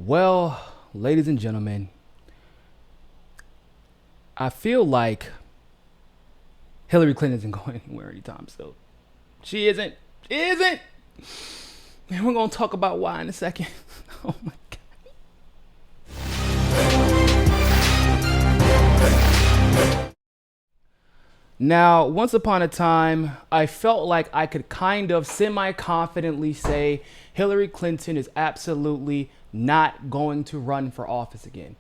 Well, ladies and gentlemen, I feel like Hillary Clinton isn't going anywhere anytime soon. She isn't. She isn't. And we're gonna talk about why in a second. Oh my god. Now, once upon a time, I felt like I could kind of semi confidently say Hillary Clinton is absolutely not going to run for office again.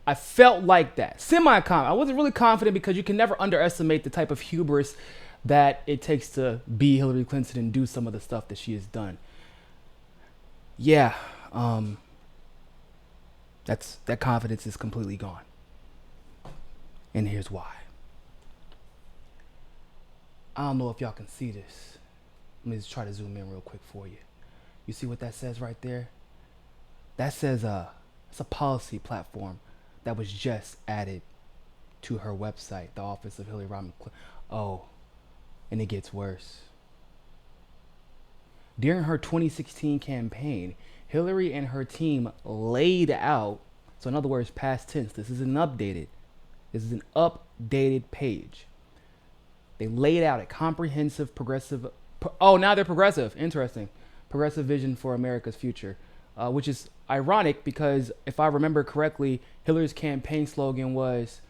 I felt like that. Semi confident. I wasn't really confident because you can never underestimate the type of hubris that it takes to be Hillary Clinton and do some of the stuff that she has done. Yeah, um, that confidence is completely gone. And here's why. I don't know if y'all can see this. Let me just try to zoom in real quick for you. You see what that says right there? That says it's a policy platform that was just added to her website, the Office of Hillary Rodham Clinton. Oh, and it gets worse. During her 2016 campaign, Hillary and her team laid out, so in other words, past tense, this is an updated page. They laid out a comprehensive now they're progressive, interesting, progressive vision for America's future, which is ironic because if I remember correctly, Hillary's campaign slogan was,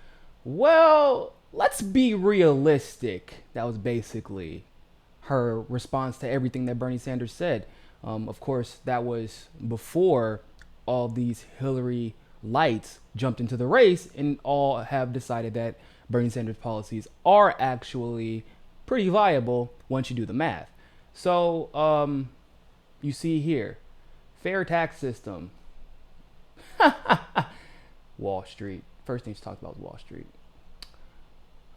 well, let's be realistic. That was basically her response to everything that Bernie Sanders said. Of course, that was before all these Hillary lights jumped into the race and all have decided that Bernie Sanders policies are actually pretty viable once you do the math. So you see here, fair tax system. Wall Street. First thing she talked about was Wall Street.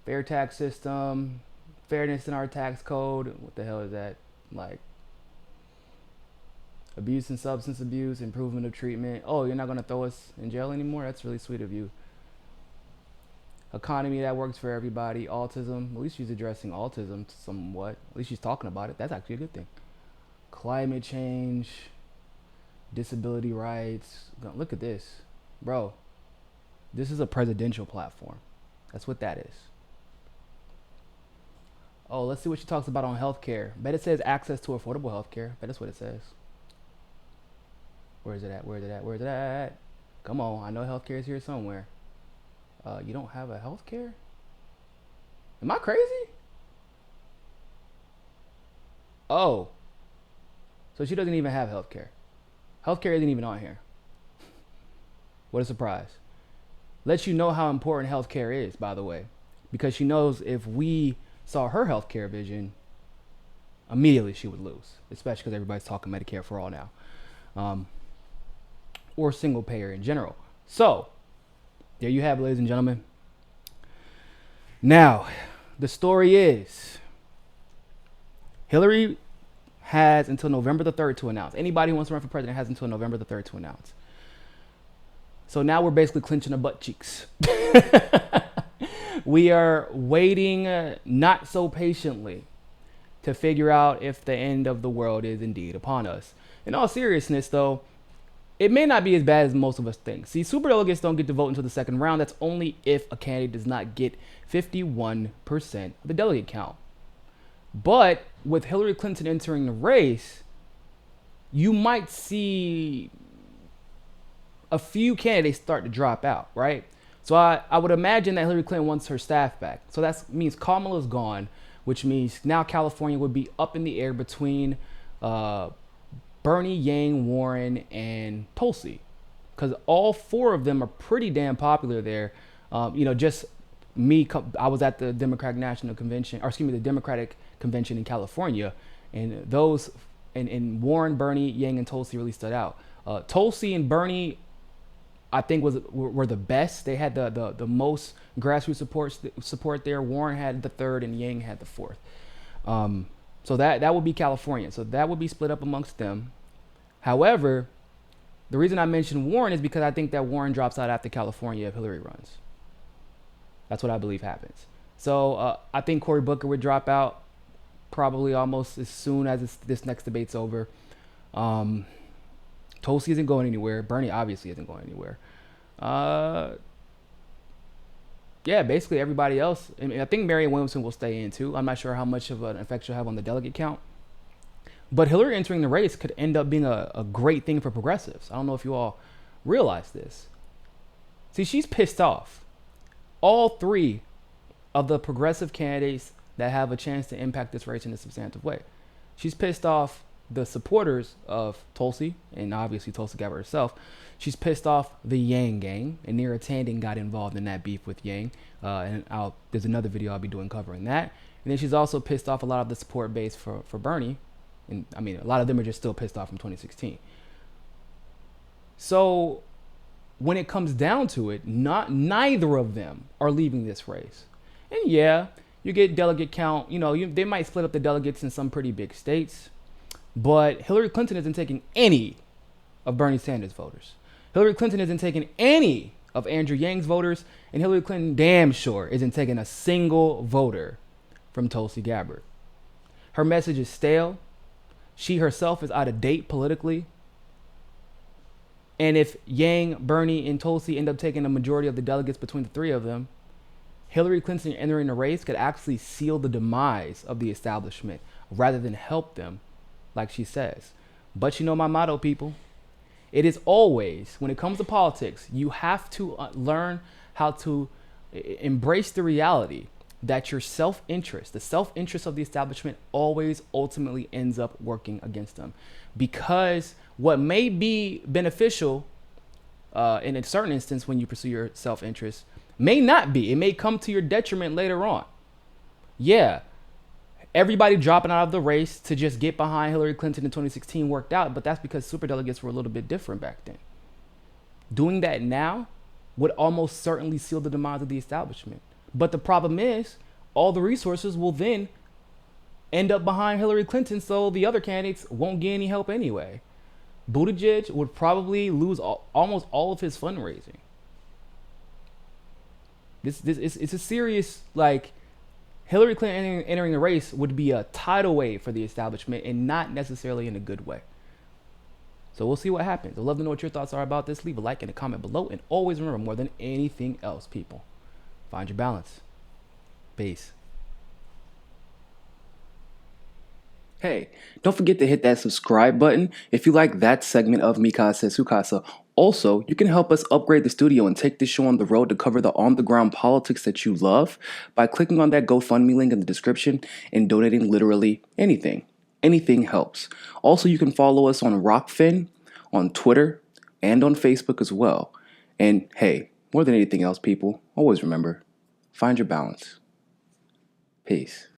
Fair tax system, fairness in our tax code. What the hell is that? Like abuse and substance abuse, improvement of treatment. Oh, you're not gonna throw us in jail anymore? That's really sweet of you. Economy that works for everybody. Autism. At least she's addressing autism somewhat. At least she's talking about it. That's actually a good thing. Climate change, disability rights. Look at this, bro. This is a presidential platform. That's what that is. Oh, let's see what she talks about on healthcare. Bet it says access to affordable healthcare. Bet that's what it says. Where is it at? Where is it at? Where is it at? Come on, I know healthcare is here somewhere. You don't have a healthcare? Am I crazy? Oh, so she doesn't even have healthcare. Healthcare isn't even on here. What a surprise. Lets you know how important healthcare is, by the way, because she knows if we saw her healthcare vision, immediately she would lose, especially because everybody's talking Medicare for all now, or single payer in general. So there you have it, ladies and gentlemen. Now, the story is Hillary has until November the 3rd to announce. Anybody who wants to run for president has until November the 3rd to announce. So now we're basically clenching our butt cheeks. We are waiting not so patiently to figure out if the end of the world is indeed upon us. In all seriousness, though, it may not be as bad as most of us think. See, superdelegates don't get to vote until the second round. That's only if a candidate does not get 51% of the delegate count. But with Hillary Clinton entering the race, you might see a few candidates start to drop out, right? So I would imagine that Hillary Clinton wants her staff back. So that means Kamala's gone, which means now California would be up in the air between Bernie, Yang, Warren, and Tulsi, because all four of them are pretty damn popular there. Just me, I was at the Democratic National Convention, or excuse me, the Democratic Convention in California, and and Warren, Bernie, Yang, and Tulsi really stood out. Tulsi and Bernie, I think were the best. They had the most grassroots support there. Warren had the third, and Yang had the fourth. So that would be California. So that would be split up amongst them. However, the reason I mentioned Warren is because I think that Warren drops out after California if Hillary runs. That's what I believe happens. So I think Cory Booker would drop out probably almost as soon as this next debate's over. Tulsi isn't going anywhere. Bernie obviously isn't going anywhere. Uh, yeah, basically everybody else. I mean, I think Marianne Williamson will stay in too. I'm not sure how much of an effect she'll have on the delegate count. But Hillary entering the race could end up being a great thing for progressives. I don't know if you all realize this. See, she's pissed off. All three of the progressive candidates that have a chance to impact this race in a substantive way. She's pissed off the supporters of Tulsi, and obviously Tulsi Gabbard herself. She's pissed off the Yang gang, and Neera Tanden got involved in that beef with Yang. There's another video I'll be doing covering that. And then she's also pissed off a lot of the support base for Bernie. And I mean, a lot of them are just still pissed off from 2016. So when it comes down to it, neither of them are leaving this race. And yeah, you get delegate count. They might split up the delegates in some pretty big states. But Hillary Clinton isn't taking any of Bernie Sanders voters. Hillary Clinton isn't taking any of Andrew Yang's voters. And Hillary Clinton damn sure isn't taking a single voter from Tulsi Gabbard. Her message is stale. She herself is out of date politically. And if Yang, Bernie, and Tulsi end up taking a majority of the delegates between the three of them, Hillary Clinton entering the race could actually seal the demise of the establishment rather than help them, like she says. But you know my motto, people. It is always, when it comes to politics, you have to learn how to embrace the reality that your self-interest, the self-interest of the establishment, always ultimately ends up working against them. Because what may be beneficial in a certain instance when you pursue your self-interest may not be. It may come to your detriment later on. Yeah, everybody dropping out of the race to just get behind Hillary Clinton in 2016 worked out, but that's because superdelegates were a little bit different back then. Doing that now would almost certainly seal the demise of the establishment. But the problem is, all the resources will then end up behind Hillary Clinton, so the other candidates won't get any help anyway. Buttigieg would probably lose almost all of his fundraising. It's a serious, Hillary Clinton entering the race would be a tidal wave for the establishment and not necessarily in a good way. So we'll see what happens. I'd love to know what your thoughts are about this. Leave a like and a comment below. And always remember, more than anything else, people, find your balance. Peace. Hey, don't forget to hit that subscribe button if you like that segment of Mikasa Sukasa. Also, you can help us upgrade the studio and take this show on the road to cover the on-the-ground politics that you love by clicking on that GoFundMe link in the description and donating literally anything. Anything helps. Also, you can follow us on Rockfin, on Twitter, and on Facebook as well. And hey, more than anything else, people, always remember, find your balance. Peace.